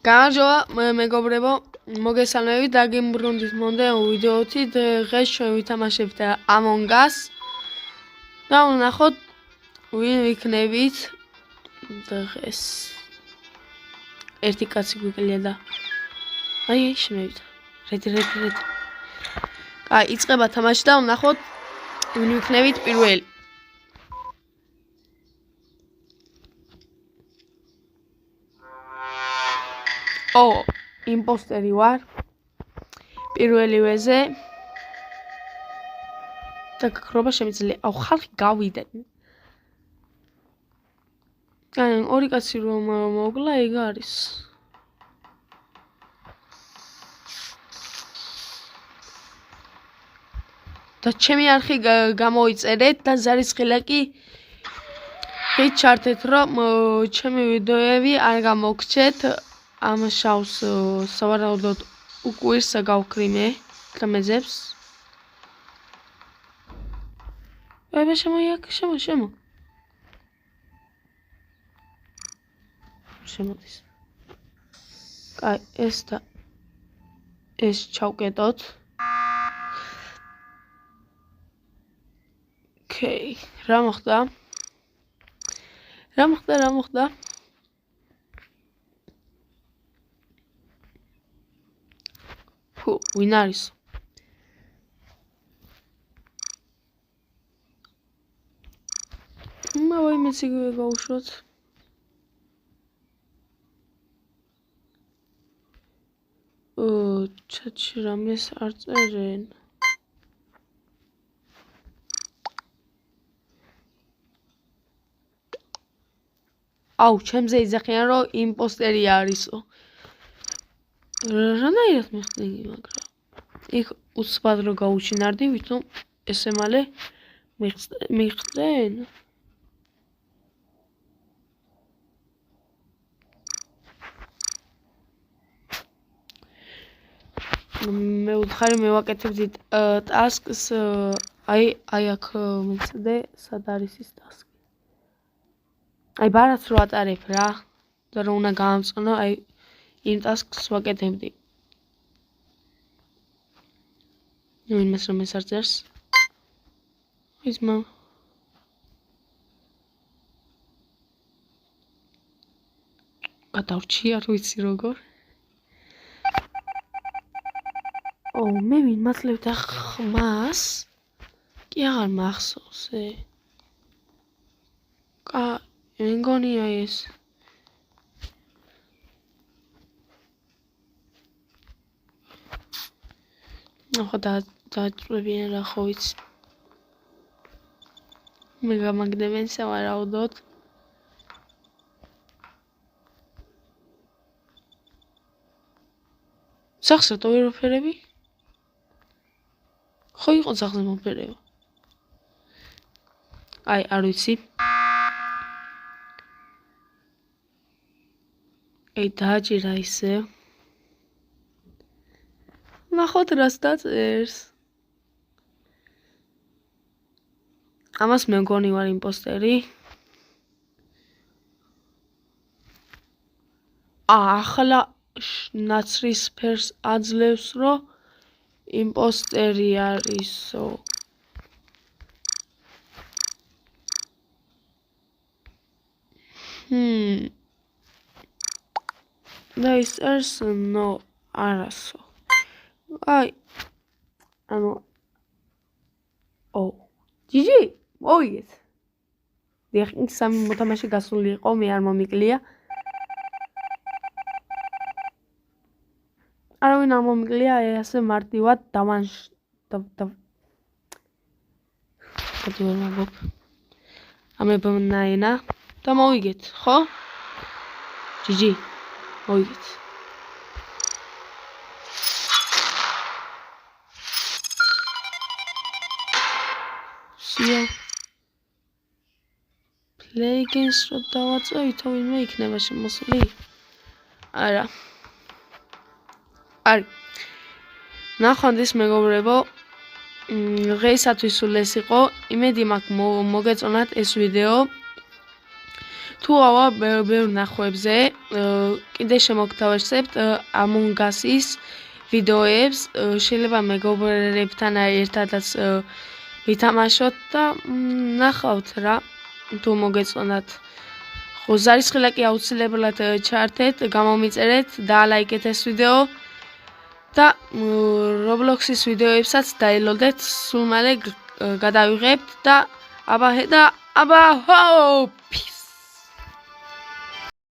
გამარჯობა მეგობრებო, მოგესალმებით დაგემბრუნდით მომდევნო ვიდეოთი. დღეს ჩვენ ვითამაშებთ Among Us და ვნახოთ ვინ ვიქნებით დღეს. ერთი კაცი გვიკლია და აი შემევიდა. რედი. აი იწყება თამაში და ვნახოთ ვინ ვიქნებით პირველი. იმპოსტერი ვარ პირველივეზე და გაქრობა შემიძლია. ხალხი გავიდა. აი ორი კაცი რომ მოგლა ეგ არის. და ჩემი არხი გამოიწერეთ და ზარისხილა კი ხით ჩართეთ რომ ჩემი ვიდეოები არ გამოგჩეთ. ამ შავს სავარაუდოდ უკვირს გავქრიმე თამეზებს. აბა შემოდის. კაი, ეს და ეს ჩავკეტოთ. ოკეი, რა მოხდა? ვინ არის? მეც იგივე გავუშვათ. ჩატში რამეს არ წერენ. ჩემზე იძახიან რომ იმპოსტერი არისო. რანაირად მიხდი, მაგრამ იქ უცბად რო გაუჩინარდი, ვითომ ესე მალე მიხდნენ. მე უთხარი მევაკეთებდი ტასკს, აი აქ მეცდე სად არის ის ტასკი. აი ბარათს რო ატარებ რა და რო უნდა გამწონო, აი იმ ტასკს ვაკეთებდი. ვინმეს რომ ეს არ წერს. იზმა გადავრჩი არ ვიცი როგორ. მე მიმართლებდა ხმას. კი აღარ მახსოვს. მე მგონია ეს. ხო დააწვევიან რა ხო ვიცი. მე გამაგდებენ სავარაუდოდ. სახს რატო ვერ ვაფერები? ხო იყო სახზე მოფერება. აი არ ვიცი. აი დააჭირა ისე. ნახოთ რას დაწერს. ამას მე მგონი ვარ იმპოსტერი. ახლა ნაცრის ფერს აძლევს რომ იმპოსტერი არისო. და ის წერს ნო არასო. აი ანუ ჯიჯი მოვიგეთ. დიახ, სამი მოთამაშე გასული იყო, მე არ მომიკლია. არავინ არ მომიკლია, ასე მარტივად ამებნაენა და მოვიგეთ, ხო? ჯიჯი მოვიგეთ. Play games რო დავაწვევით, ვინმე იქნება შემოსული? არა. ნახვამდის მეგობრებო, დღეისათვის სულ ეს იყო. იმედი მაქვს მოგეწონათ ეს ვიდეო. თუ ავა ბევრ ნახვებზე კიდე შემოგთავაზებთ Among Us-ის ვიდეოებს შეიძლება მეგობრებთან ერთადაც ვითამაშოთ და ნახავთ რა თუ მოგეწონათ ხო ზარისხილა კი აუცილებლად ჩართეთ გამომიწერეთ და ლაიქეთ ეს ვიდეო და Roblox-ის ვიდეოებსაც დაელოდეთ სულ მალე გადავიღებთ და აბა ჰო